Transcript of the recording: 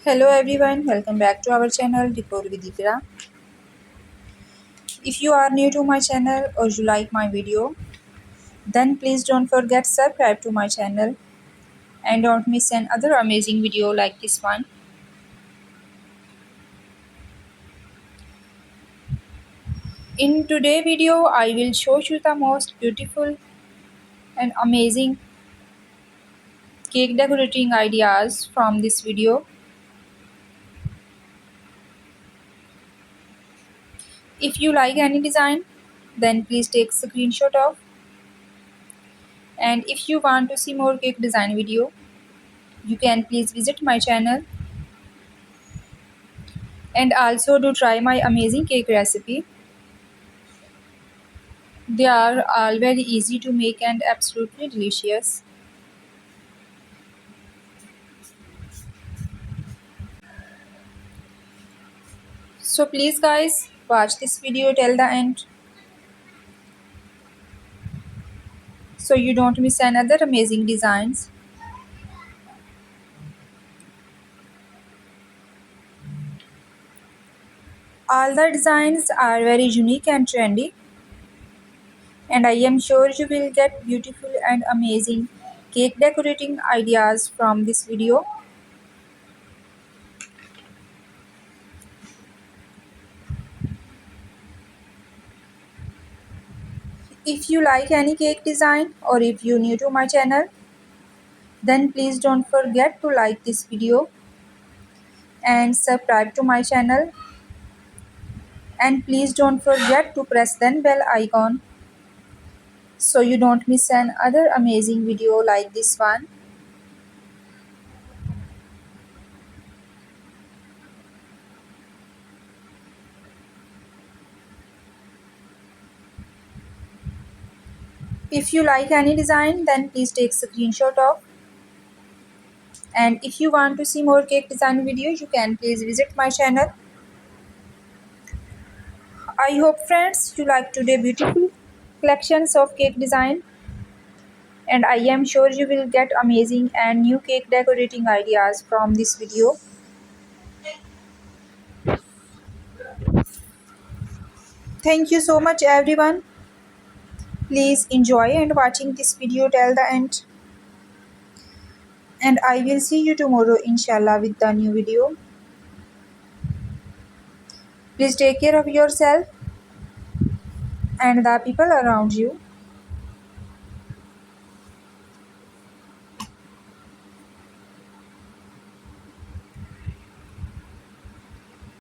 Hello everyone, welcome back to our channel Decor with Iqra. If you are new to my channel or you like my video, then please don't forget subscribe to my channel and don't miss another amazing video like this one. In today's video, I will show you the most beautiful and amazing cake decorating ideas from this video. If you like any design, then please take a screenshot of. And if you want to see more cake design video, you can please visit my channel and also do try my amazing cake recipe. They are all very easy to make and absolutely delicious. So please guys, watch this video till the end so you don't miss another amazing designs. All the designs are very unique and trendy, and I am sure you will get beautiful and amazing cake decorating ideas from this video. If you like any cake design or if you new to my channel, then please don't forget to like this video and subscribe to my channel, and please don't forget to press the bell icon so you don't miss another amazing video like this one. If you like any design, then please take screenshot of. And if you want to see more cake design videos, you can please visit my channel. I hope friends you like today beautiful collections of cake design, and I am sure you will get amazing and new cake decorating ideas from this video. Thank you so much everyone. Please enjoy and watching this video till the end. And I will see you tomorrow inshallah with the new video. Please take care of yourself and the people around you.